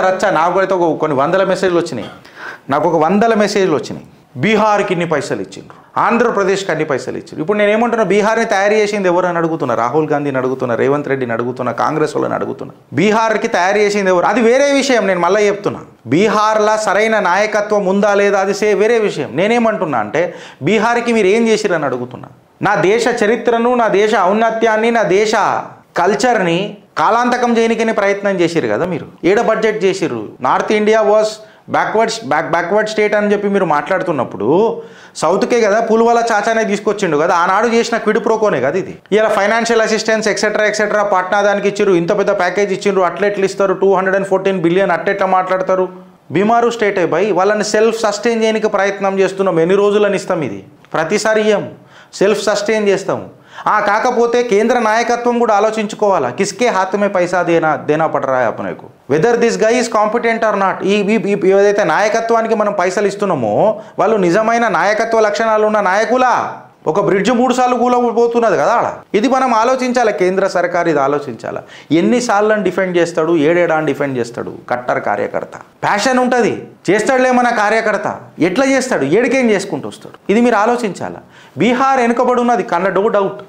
రచ్చ నాకు అయితే కొన్ని వందల మెసేజ్లు వచ్చినాయి, నాకు ఒక 100 మెసేజ్లు వచ్చినాయి. బీహార్కి ఇన్ని పైసలు ఇచ్చిండ్రు, ఆంధ్రప్రదేశ్కి అన్ని పైసలు ఇచ్చిండ్రు. ఇప్పుడు నేను ఏమంటున్నా, బీహార్ని తయారు చేసింది ఎవరు అని అడుగుతున్నా, రాహుల్ గాంధీని అడుగుతున్నా, రేవంత్ రెడ్డిని అడుగుతున్నా, కాంగ్రెస్ వాళ్ళని అడుగుతున్నా. బీహార్కి తయారు చేసింది ఎవరు? అది వేరే విషయం. నేను మళ్ళీ చెప్తున్నా, బీహార్లో సరైన నాయకత్వం ఉందా లేదా అది వేరే విషయం. నేనేమంటున్నా అంటే బీహార్కి మీరు ఏం చేసిరని అడుగుతున్నా. నా దేశ చరిత్రను, నా దేశ ఔన్నత్యాన్ని, నా దేశ కల్చర్ని కాలాంతకం చేయనికనే ప్రయత్నం చేసిరు కదా మీరు. ఏడ బడ్జెట్ చేసిర్రు? North India was backward state అని చెప్పి మీరు మాట్లాడుతున్నప్పుడు సౌత్కే కదా పులివల చాచానే తీసుకొచ్చిండు కదా, ఆనాడు చేసిన క్విడ్ ప్రోకోనే కదా ఇది. ఇలా ఫైనాన్షియల్ అసిస్టెన్స్ ఎక్సెట్రా పాట్నా దానికి ఇచ్చిర్రు, ఇంత పెద్ద ప్యాకేజ్ ఇచ్చిండ్రు, అట్లెట్లు ఇస్తారు, 214 బిలియన్ అట్లెట్లా మాట్లాడతారు. బీమారు స్టేట్ అయిపోయి వాళ్ళని సెల్ఫ్ సస్టైన్ చేయడానికి ప్రయత్నం చేస్తున్నాం. ఎన్ని రోజులని ఇస్తాం? ఇది ప్రతిసారి ఇయ్యం, సెల్ఫ్ సస్టైన్ చేస్తాము. కాకపోతే కేంద్ర నాయకత్వం కూడా ఆలోచించుకోవాలా, కిస్కే హాత్ మే పైసా దేనా పడ రా అప్నేకు, whether this guy is competent or not. ఏదైతే నాయకత్వానికి మనం పైసలు ఇస్తున్నామో వాళ్ళు నిజమైన నాయకత్వ లక్షణాలు ఉన్న నాయకులా? ఒక బ్రిడ్జ్ 3 సార్లు కూలబోతున్నది కదా ఆడ. ఇది మనం ఆలోచించాలి, కేంద్ర సర్కార్ ఇది ఆలోచించాలి. ఎన్నిసార్లు డిఫెండ్ చేస్తాడు, ఏడేడాన్ని డిఫెండ్ చేస్తాడు కట్టర్ కార్యకర్త. ప్యాషన్ ఉంటుంది, చేస్తాడులే మన కార్యకర్త. ఎట్లా చేస్తాడు, ఏడికేం చేసుకుంటూ వస్తాడు, ఇది మీరు ఆలోచించాలి. బీహార్ వెనుకబడి ఉన్నది కన్నా నో డౌట్.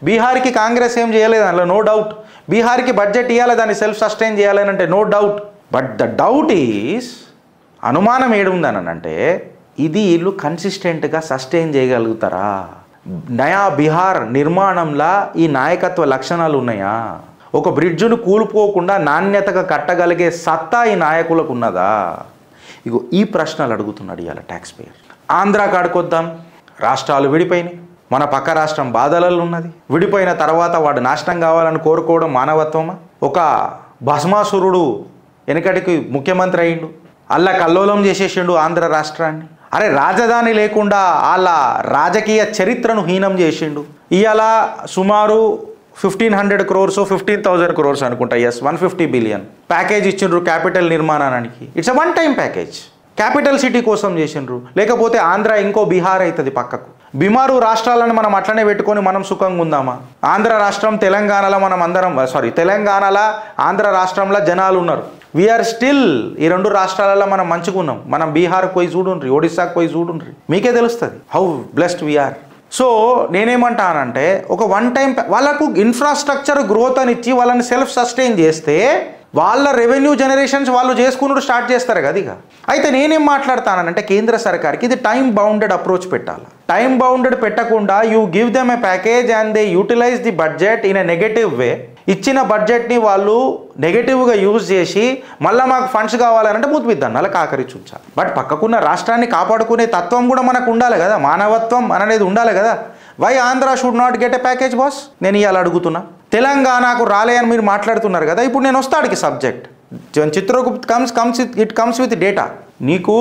బీహార్కి కాంగ్రెస్ ఏం చేయలేదు అందులో నో డౌట్. బీహార్కి బడ్జెట్ ఇవ్వాలి, దాన్ని సెల్ఫ్ సస్టైన్ చేయాలని అంటే no doubt. But the doubt is, అనుమానం ఏడుందని అంటే ఇది వీళ్ళు కన్సిస్టెంట్గా సస్టైన్ చేయగలుగుతారా? నయా బీహార్ నిర్మాణంలో ఈ నాయకత్వ లక్షణాలు ఉన్నాయా? ఒక బ్రిడ్జ్ను కూలిపోకుండా నాణ్యతగా కట్టగలిగే సత్తా ఈ నాయకులకు ఉన్నదా? ఇగో ఈ ప్రశ్నలు అడుగుతున్నాడు ఇవాళ ట్యాక్స్ పేయర్. ఆంధ్ర కాడుకొద్దాం, రాష్ట్రాలు విడిపోయినాయి, మన పక్క రాష్ట్రం బాధలలో ఉన్నది. విడిపోయిన తర్వాత వాడు నాశనం కావాలని కోరుకోవడం మానవత్వమా? ఒక భస్మాసురుడు వెనకటికి ముఖ్యమంత్రి అయ్యిండు, అల్లా కల్లోలం చేసేసిండు ఆంధ్ర రాష్ట్రాన్ని. అరే రాజధాని లేకుండా వాళ్ళ రాజకీయ చరిత్రను హీనం చేసిండు. ఇవాళ సుమారు 1500 crores 15,000 crores అనుకుంటా, 150 బిలియన్ ప్యాకేజ్ ఇచ్చిండ్రు క్యాపిటల్ నిర్మాణానికి. It's a one time package, capital city కోసం చేసిండ్రు. లేకపోతే ఆంధ్ర ఇంకో బీహార్ అవుతుంది పక్కకు. బీమారు రాష్ట్రాలను మనం అట్లనే పెట్టుకొని మనం సుఖంగా ఉందామా? ఆంధ్ర రాష్ట్రం తెలంగాణలో మనం అందరం తెలంగాణలో ఆంధ్ర రాష్ట్రంలో జనాలు ఉన్నారు. వీఆర్ స్టిల్ ఈ 2 రాష్ట్రాలలో మనం మంచిగా ఉన్నాం. మనం బీహార్కి పోయి చూడుండ్రి, ఒడిశాకు పోయి చూడుండ్రి, మీకే తెలుస్తుంది హౌ బ్లెస్డ్ వీఆర్. సో నేనేమంటానంటే ఒక వన్ టైం వాళ్ళకు ఇన్ఫ్రాస్ట్రక్చర్ గ్రోత్ అని ఇచ్చి వాళ్ళని సెల్ఫ్ సస్టైన్ చేస్తే వాళ్ళ రెవెన్యూ జనరేషన్స్ వాళ్ళు చేసుకున్నట్టు స్టార్ట్ చేస్తారు కదా. ఇక అయితే నేనేం మాట్లాడతానంటే కేంద్ర సర్కార్కి ఇది టైం బౌండెడ్ అప్రోచ్ పెట్టాలి. టైం బౌండెడ్ పెట్టకుండా you give them a package and they utilize the budget in a negative way. ఇచ్చిన బడ్జెట్ని వాళ్ళు నెగటివ్గా యూజ్ చేసి మళ్ళీ మాకు ఫండ్స్ కావాలంటే ముద్దుపిద్దాం అలా కాకరించి ఉంచాలి. బట్ పక్కకున్న రాష్ట్రాన్ని కాపాడుకునే తత్వం కూడా మనకు ఉండాలి కదా, మానవత్వం అనేది ఉండాలి కదా. Why Andhra should not get a package boss? నేను ఇవాళ అడుగుతున్నా. తెలంగాణకు రాలే అని మీరు మాట్లాడుతున్నారు కదా, ఇప్పుడు నేను వస్తాడికి subject. Chitragupt comes with data. నీకు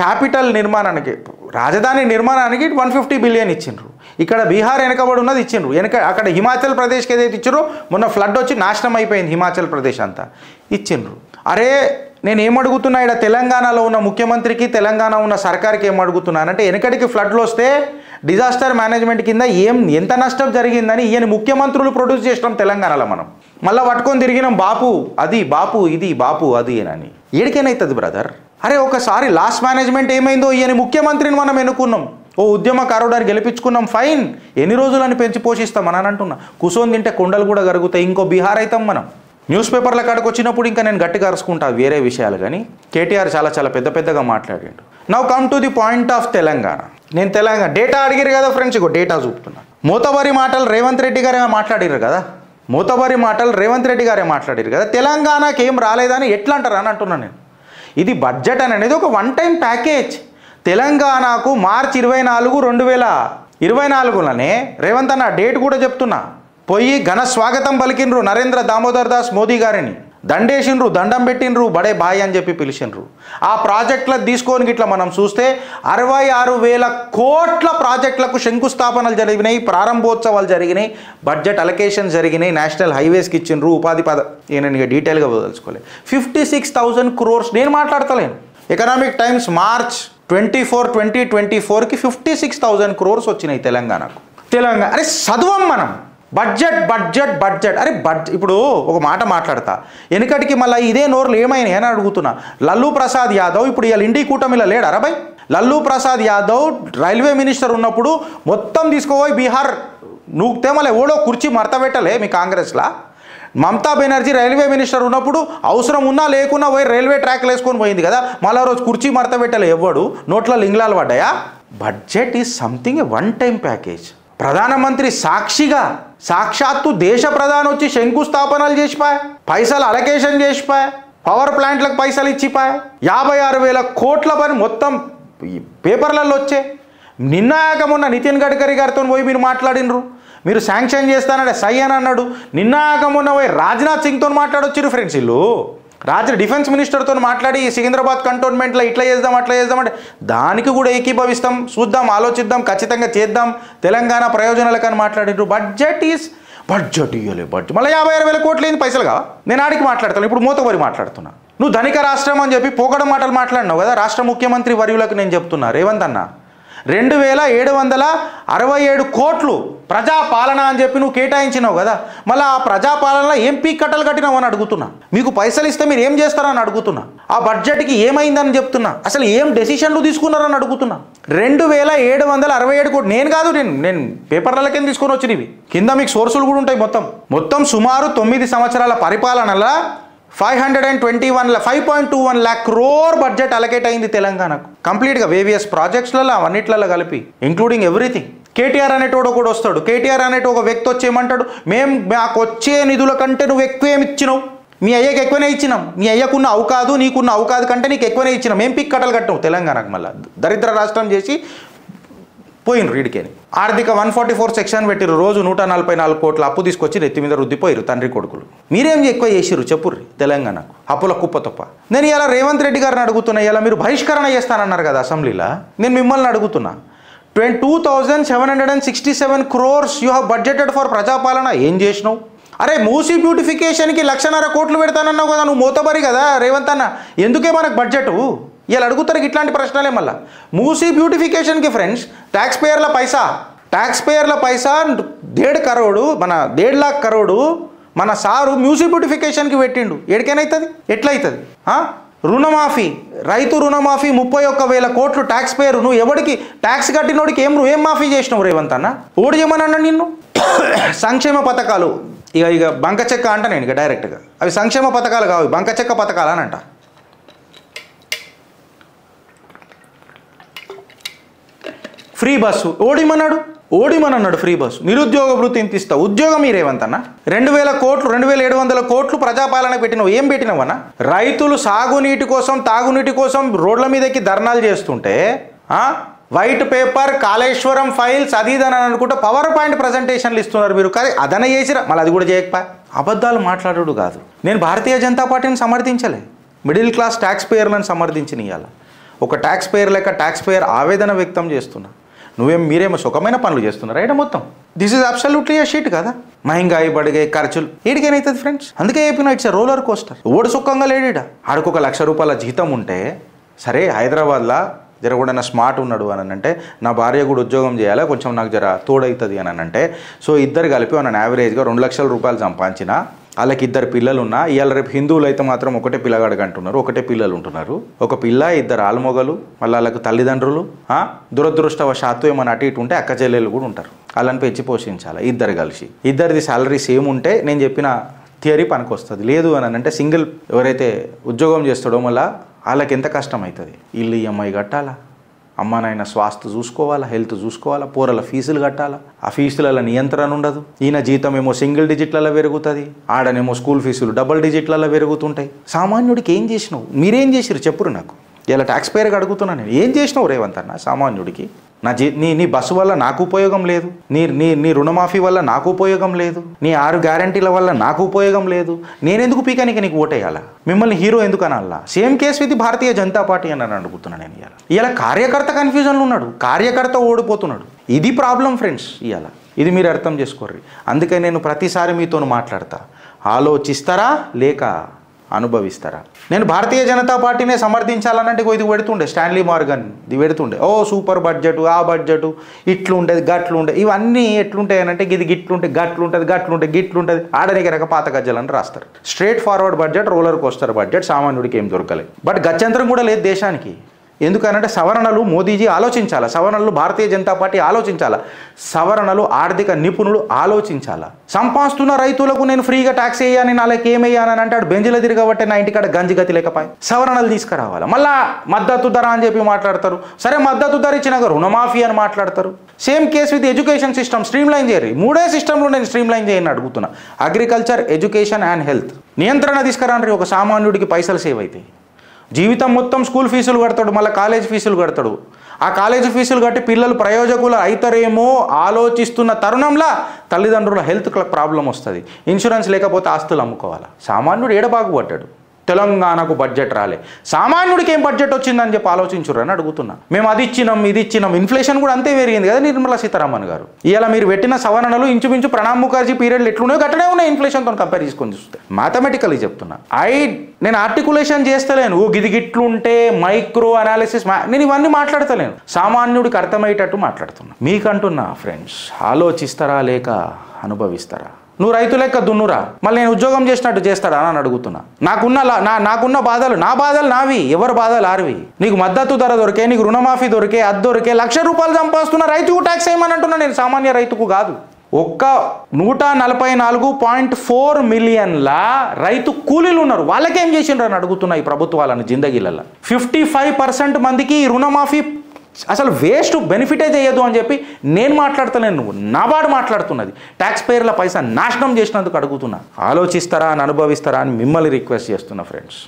క్యాపిటల్ నిర్మాణానికి, రాజధాని నిర్మాణానికి 150 బిలియన్ ఇచ్చిండ్రు. ఇక్కడ బీహార్ వెనకబడి ఉన్నది ఇచ్చిండ్రు. అక్కడ హిమాచల్ ప్రదేశ్కి ఏదైతే ఇచ్చారో, మొన్న ఫ్లడ్ వచ్చి నాశనం అయిపోయింది హిమాచల్ ప్రదేశ్ అంతా, ఇచ్చిండ్రు. అరే నేను ఏమడుగుతున్నా, ఇక్కడ తెలంగాణలో ఉన్న ముఖ్యమంత్రికి, తెలంగాణ ఉన్న సర్కార్కి ఏమడుగుతున్నానంటే, వెనకటికి ఫ్లడ్లు వస్తే డిజాస్టర్ మేనేజ్మెంట్ కింద ఎంత నష్టం జరిగిందని ఈయన ముఖ్యమంత్రులు ప్రొడ్యూస్ చేసినాం తెలంగాణలో. మనం మళ్ళీ పట్టుకొని తిరిగినాం, బాపు అది, బాపు ఇది, బాపు అది అని. ఏడికేనవుతుంది బ్రదర్? అరే ఒకసారి లాస్ట్ మేనేజ్మెంట్ ఏమైందో, ఈయన ముఖ్యమంత్రిని మనం ఎన్నుకున్నాం, ఓ ఉద్యమకారుడాన్ని గెలిపించుకున్నాం, ఫైన్, ఎన్ని రోజులని పెంచి పోషిస్తామని అని అంటున్నా. కూర్చొని తింటే కొండలు కూడా కరుగుతాయి, ఇంకో బీహార్ అవుతాం మనం. న్యూస్ పేపర్ల కాడికి వచ్చినప్పుడు ఇంకా నేను గట్టిగా అరుచుకుంటా వేరే విషయాలు, కానీ కేటీఆర్ చాలా పెద్దగా మాట్లాడిండు. Now come to the point of Telangana. నేను తెలంగాణ డేటా అడిగారు కదా ఫ్రెండ్స్, ఇగో డేటా చూపుతున్నా. మోతబరి మాటలు రేవంత్ రెడ్డి గారే మాట్లాడారు కదా, మోతబరి మాటలు రేవంత్ రెడ్డి గారే మాట్లాడారు కదా. తెలంగాణకి ఏం రాలేదని ఎట్లా అంటారు అని అంటున్నాను నేను. ఇది బడ్జెట్ అనేది ఒక వన్ టైం ప్యాకేజ్. తెలంగాణకు మార్చి 24, 2024లోనే రేవంత్ అన్న డేట్ కూడా చెప్తున్నా, పోయి ఘన స్వాగతం పలికిండ్రు నరేంద్ర దామోదర్ దాస్ మోదీ గారిని. దండేసిండ్రు, దండం పెట్టిండ్రు, బడే బాయ్ అని చెప్పి పిలిచిండ్రు. ఆ ప్రాజెక్టులకు తీసుకొని ఇట్లా మనం చూస్తే 66,000 కోట్ల ప్రాజెక్టులకు శంకుస్థాపనలు జరిగినాయి, ప్రారంభోత్సవాలు జరిగినాయి, బడ్జెట్ అలొకేషన్ జరిగినాయి, నేషనల్ హైవేస్కి ఇచ్చిండ్రు, ఉపాధి నేను డీటెయిల్గా వదలుచుకోలేదు. 56,000 crores నేను మాట్లాడతలేను. ఎకనామిక్ టైమ్స్ March 24, 2024కి 56,000 crores వచ్చినాయి తెలంగాణకు. అరే చదువం మనం, బడ్జెట్ బడ్జెట్ బడ్జెట్ అరే ఇప్పుడు ఒక మాట మాట్లాడతా వెనుకటికి మళ్ళీ ఇదే నోర్లు ఏమైనాయి అని అడుగుతున్నా. లల్లూ ప్రసాద్ యాదవ్ ఇప్పుడు ఇవాళ ఇండి కూటమిలో లేడు అరబై. లల్లూ ప్రసాద్ యాదవ్ రైల్వే మినిస్టర్ ఉన్నప్పుడు మొత్తం తీసుకుపోయి బీహార్ నూకితే మళ్ళీ ఓడో కుర్చీ మడతపెట్టలే మీ కాంగ్రెస్లా. మమతా బెనర్జీ రైల్వే మినిస్టర్ ఉన్నప్పుడు అవసరం ఉన్నా లేకున్నా పోయి రైల్వే ట్రాక్లు వేసుకొని పోయింది కదా, మళ్ళీ రోజు కుర్చీ మడతపెట్టలే ఎవ్వడు, నోట్ల లింగ్లాలు పడ్డాయా? Budget is something a one time package. ప్రధానమంత్రి సాక్షిగా సాక్షాత్తు దేశ ప్రధాని వచ్చి శంకుస్థాపనలు చేసిపాయ, పైసలు అలొకేషన్ చేసిపాయ, పవర్ ప్లాంట్లకు పైసలు ఇచ్చిపాయ, 56,000 కోట్ల పని మొత్తం పేపర్లలో వచ్చే. నిన్నాక మొన్న నితిన్ గడ్కరీ గారితో పోయి మీరు మాట్లాడినరు, మీరు శాంక్షన్ చేస్తానంటే సై అని అన్నాడు. నిన్నాక మొన్న పోయి రాజ్నాథ్ సింగ్తో మాట్లాడొచ్చారు ఫ్రెండ్స్. వీళ్ళు డిఫెన్స్ మినిస్టర్తో మాట్లాడి సికింద్రాబాద్ కంటోన్మెంట్లో ఇట్లా చేద్దాం అట్లా చేద్దామంటే దానికి కూడా ఏకీభవిస్తాం, చూద్దాం, ఆలోచిద్దాం, ఖచ్చితంగా చేద్దాం, తెలంగాణ ప్రయోజనాలకని మాట్లాడినారు. బడ్జెట్ ఇవ్వలే బడ్జెట్ మళ్ళీ 56,000 కోట్లు ఏంది పైసలు కావా? నేను ఆడికి మాట్లాడతాను, ఇప్పుడు మూతబరి మాట్లాడుతున్నా. నువ్వు ధనిక రాష్ట్రం అని చెప్పి పోకడ మాటలు మాట్లాడినావు కదా. రాష్ట్ర ముఖ్యమంత్రి వర్యులకు నేను చెప్తున్నా, రేవంత్ అన్న 2,767 కోట్లు ప్రజాపాలన అని చెప్పి నువ్వు కేటాయించినావు కదా, మళ్ళీ ఆ ప్రజాపాలనలో ఏం కట్టలు కట్టినావు అని అడుగుతున్నా. మీకు పైసలు ఇస్తే మీరు ఏం చేస్తారని అడుగుతున్నా. ఆ బడ్జెట్కి ఏమైందని చెప్తున్నా, అసలు ఏం డెసిషన్లు తీసుకున్నారని అడుగుతున్నా. 2,767 కోట్లు నేను కాదు, నేను పేపర్లకే తీసుకొని వచ్చినవి, కింద మీకు సోర్సులు కూడా ఉంటాయి. మొత్తం సుమారు 9 సంవత్సరాల పరిపాలనలో 521 lakh crore బడ్జెట్ అలకేట్ అయింది తెలంగాణకు కంప్లీట్గా వేవియస్ ప్రాజెక్ట్స్లలో అవన్నిట్లలో కలిపి, ఇంక్లూడింగ్ ఎవ్రీథింగ్. కేటీఆర్ అనేటోడు కూడా వస్తాడు. కేటీఆర్ అనేటి ఒక వ్యక్తి వచ్చేయమంటాడు, మాకు వచ్చే నిధుల కంటే నువ్వు ఎక్కువ ఏమి ఇచ్చినావు, మీ అయ్యకి ఎక్కువనే ఇచ్చినాం, మీ అయ్యకున్న అవకాదు నీకున్న అవకాదు కంటే నీకు ఎక్కువనే ఇచ్చినాం, మేము కట్టలు కట్టావు తెలంగాణకు. మళ్ళీ దరిద్ర రాష్ట్రం చేసి పోయినరు వీడికేని. ఆర్థిక 144 సెక్షన్ పెట్టిరు, రోజు 144 కోట్ల అప్పు తీసుకొచ్చి నెత్తి మీద రుద్దిపోయారు తండ్రి కొడుకులు. మీరేం ఎక్కువ చేసిరు చెప్పుర్రి తెలంగాణకు, అప్పుల కుప్ప తప్ప. నేను ఇలా రేవంత్ రెడ్డి గారిని అడుగుతున్నా, ఇలా మీరు బహిష్కరణ చేస్తానన్నారు కదా అసెంబ్లీలో, నేను మిమ్మల్ని అడుగుతున్నా, 2,767 crores you have budgeted for ప్రజాపాలన, ఏం చేసినావు? అరే మూసీ బ్యూటిఫికేషన్కి 1,50,000 కోట్లు పెడతానన్నావు కదా, నువ్వు మోతబరి కదా రేవంత్ అన్న, ఎందుకే మనకు బడ్జెట్? ఇలా అడుగుతారు ఇట్లాంటి ప్రశ్నలే. మళ్ళీ మూసీ బ్యూటిఫికేషన్కి ఫ్రెండ్స్ ట్యాక్స్ పేయర్ల పైసా 1.5 crore మన 1.5 lakh crore మన సారు మూసీ బ్యూటిఫికేషన్కి పెట్టిండు. ఎడికైనా అవుతుంది, ఎట్లా అవుతుంది? రుణమాఫీ, రైతు రుణమాఫీ 31,000 కోట్లు ట్యాక్స్ పేయర్. నువ్వు ఎవడికి ట్యాక్స్ కట్టినోడికి ఏం మాఫీ చేసినావు రేవంత్ అన్న? ఓడి చేయమన్నా నిన్ను. సంక్షేమ పథకాలు ఇక బంక చెక్క అంట, నేను ఇక డైరెక్ట్గా అవి సంక్షేమ పథకాలు కావు, బంక చెక్క పథకాలు అని అంట. ఫ్రీ బస్సు ఓడిమన్నాడు ఫ్రీ బస్సు. నిరుద్యోగ వృత్తి ఇంత ఇస్తా, ఉద్యోగం మీరేమంతన్నా? 2,000 కోట్లు 2,700 కోట్లు ప్రజాపాలన పెట్టినావు, ఏం పెట్టినావన్నా? రైతులు సాగునీటి కోసం తాగునీటి కోసం రోడ్ల మీదకి ధర్నాలు చేస్తుంటే వైట్ పేపర్ కాళేశ్వరం ఫైల్స్ అది ఇదని అనుకుంటే పవర్ పాయింట్ ప్రజెంటేషన్లు ఇస్తున్నారు మీరు. కానీ అదన చేసిరా, మళ్ళీ అది కూడా చేయకపోయా. అబద్ధాలు మాట్లాడు కాదు. నేను భారతీయ జనతా పార్టీని సమర్థించలే, మిడిల్ క్లాస్ ట్యాక్స్ పేయర్లను సమర్థించిన ఇవాళ ఒక ట్యాక్స్ పేయర్ లెక్క ట్యాక్స్ పేయర్ ఆవేదన వ్యక్తం చేస్తున్నా. మీరేమో సుఖమైన పనులు చేస్తున్నారు రైట్ మొత్తం. This is absolutely a sheet కదా. మహింగాయి బడిగే ఖర్చులు ఏడికైనా ఫ్రెండ్స్. అందుకే చెప్పిన ఇట్స్ రోలర్ కోస్టర్. ఓడి సుఖంగా లేడీడా. ఆడికి 1 లక్ష రూపాయల జీతం ఉంటే సరే హైదరాబాద్లో జరగకుండా స్మార్ట్ ఉన్నాడు అని అంటే, నా భార్య కూడా ఉద్యోగం చేయాలి, కొంచెం నాకు జర తోడవుతుంది అని అంటే, సో ఇద్దరు కలిపి మన యావరేజ్గా 2 లక్షల రూపాయలు సంపాదించిన, వాళ్ళకి 2 పిల్లలు ఉన్నా, ఇవాళ రేపు హిందువులు అయితే మాత్రం ఒకటే పిల్లగాడికి అంటున్నారు, ఒకటే పిల్లలు ఉంటున్నారు, ఒక పిల్ల 2 ఆలుమొగలు, మళ్ళీ వాళ్ళకు తల్లిదండ్రులు, దురదృష్టవశాత్తు ఏమైనా అటు ఇటు ఉంటే అక్క చెల్లెలు కూడా ఉంటారు, వాళ్ళని పెంచి పోషించాలి. 2 కలిసి, ఇద్దరిది శాలరీ సేమ్ ఉంటే నేను చెప్పిన థియరీ పనికి వస్తుంది. లేదు అని అంటే సింగిల్ ఎవరైతే ఉద్యోగం చేస్తాడో మళ్ళీ వాళ్ళకి ఎంత కష్టం అవుతుంది. ఇల్లు ఈఎంఐ కట్టాలా, అమ్మ నాయన స్వాస్థ్య చూసుకోవాలా, హెల్త్ చూసుకోవాలా, పోరల ఫీజులు కట్టాలా, ఆ ఫీజులలో నియంత్రణ ఉండదు. ఈయన జీతం ఏమో సింగిల్ డిజిట్లలో పెరుగుతుంది, ఆడనేమో స్కూల్ ఫీజులు డబుల్ డిజిట్లలో పెరుగుతుంటాయి. సామాన్యుడికి ఏం చేసినావు? మీరేం చేసిరు చెప్పురు నాకు. ఇలా ట్యాక్స్ పేయర్గా అడుగుతున్నా నేను, ఏం చేసినావు రేవంత్ అన్న సామాన్యుడికి? నీ బస్సు వల్ల నాకు ఉపయోగం లేదు, నీ రుణమాఫీ వల్ల నాకు ఉపయోగం లేదు, నీ 6 గ్యారంటీల వల్ల నాకు ఉపయోగం లేదు. నేనెందుకు పీకానికి నీకు ఓటేయాలా? మిమ్మల్ని హీరో ఎందుకు అనాలా? Same case with Bharatiya Janata party అని అడుగుతున్నాను నేను. ఇలా కార్యకర్త కన్ఫ్యూజన్లో ఉన్నాడు, కార్యకర్త ఓడిపోతున్నాడు. ఇది ప్రాబ్లం ఫ్రెండ్స్. ఇది మీరు అర్థం చేసుకోర్రి. అందుకే నేను ప్రతిసారి మీతో మాట్లాడతా, ఆలోచిస్తారా లేక అనుభవిస్తారా? నేను భారతీయ జనతా పార్టీనే సమర్థించాలనంటే ఇది పెడుతుండే, స్టాన్లీ మార్గన్ ఇది పెడుతుండే, ఓ సూపర్ బడ్జెట్, ఆ బడ్జెట్ ఇట్లుండేది గట్లుండే, ఇవన్నీ ఎట్లుంటాయి అంటే ఇది గిట్లుంటే గట్లుంటుంది గట్లుంటే గిట్లుంటుంది ఆడనికి రక పాత గజ్జలని రాస్తారు. Straight forward budget, roller coaster budget, సామాన్యుడికి ఏం దొరకలేదు. బట్ గత్యంతరం కూడా లేదు దేశానికి. ఎందుకనంటే సవరణలు మోదీజీ ఆలోచించాలా, సవరణలు భారతీయ జనతా పార్టీ ఆలోచించాలా, సవరణలు ఆర్థిక నిపుణులు ఆలోచించాలా. సంపాదిస్తున్న రైతులకు నేను ఫ్రీగా ట్యాక్స్ వేయాలని నాలుగు ఏమయ్యానని అంటాడు, బెంజులు తిరగబట్టే నా ఇంటికాడ గంజి గతి లేకపోయి సవరణలు తీసుకురావాలి. మళ్ళా మద్దతు ధర అని చెప్పి మాట్లాడతారు. సరే మద్దతు ధర ఇచ్చినాక రుణమాఫీ అని మాట్లాడతారు. Same case with education system streamline చేయరు. మూడే సిస్టంలో నేను స్ట్రీమ్లైన్ చేయని అడుగుతున్నా. అగ్రికల్చర్, ఎడ్యుకేషన్ అండ్ హెల్త్ నియంత్రణ తీసుకురాండి. ఒక సామాన్యుడికి పైసలు సేవ్ అవుతాయి. జీవితం మొత్తం స్కూల్ ఫీజులు కడతాడు, మళ్ళీ కాలేజ్ ఫీజులు కడతాడు. ఆ కాలేజ్ ఫీజులు కట్టి పిల్లలు ప్రయోజకులు అవుతారేమో ఆలోచిస్తున్న తరుణంలో తల్లిదండ్రుల హెల్త్ ప్రాబ్లం వస్తుంది. ఇన్సూరెన్స్ లేకపోతే ఆస్తులు అమ్ముకోవాలి. సామాన్యుడు ఏడ బాగుపడ్డాడు? తెలంగాణకు బడ్జెట్ రాలే, సామాన్యుడికి ఏం బడ్జెట్ వచ్చిందని చెప్పి ఆలోచించురు అని అడుగుతున్నా. మేము అది ఇచ్చినాం ఇది ఇచ్చినాం, ఇన్ఫ్లేషన్ కూడా అంతే పెరిగింది కదా నిర్మలా సీతారామన్ గారు. ఇలా మీరు పెట్టిన సవరణలు ఇంచుమించు ప్రణబ్ ముఖర్జీ పీరియడ్లు ఎట్లున్నాయో గట్టనే ఉన్నాయి ఇన్ఫ్లేషన్తో కంపేర్ చేసుకొని చూస్తే. మ్యాథమెటికల్లీ చెప్తున్నా. నేను ఆర్టికులేషన్ చేస్తలేను, గిది గిట్లుంటే మైక్రో అనాలిసిస్, నేను ఇవన్నీ మాట్లాడతలేను. సామాన్యుడికి అర్థమయ్యేటట్టు మాట్లాడుతున్నా. మీకంటున్నా ఫ్రెండ్స్, ఆలోచిస్తారా లేక అనుభవిస్తారా? నువ్వు రైతు లెక్క దున్నురా, మళ్ళీ నేను ఉద్యోగం చేసినట్టు చేస్తాడా అని అడుగుతున్నా. నాకున్న బాధలు నా బాధలు నావి, ఎవరి బాధలు ఆర్వి. నీకు మద్దతు ధర దొరికే, నీకు రుణమాఫీ దొరికే, అది దొరికే, ₹1,00,000 సంపాదిస్తున్న రైతుకు ట్యాక్స్ వేయమని అంటున్నా నేను, సామాన్య రైతుకు కాదు. ఒక్క 144.4 మిలియన్ల రైతు కూలీలు ఉన్నారు, వాళ్ళకేం చేసిండ్రు అని అడుగుతున్నా ఈ ప్రభుత్వాలను జిందగీలలో. 55% మందికి రుణమాఫీ అసలు వేస్ట్, బెనిఫిటే చేయదు అని చెప్పి నేను మాట్లాడతలేను, నువ్వు నాబార్డు మాట్లాడుతున్నది. ట్యాక్స్ పేర్ల పైసా నాశనం చేసినందుకు అడుగుతున్నా. ఆలోచిస్తారా అని అనుభవిస్తారా అని మిమ్మల్ని రిక్వెస్ట్ చేస్తున్నా ఫ్రెండ్స్.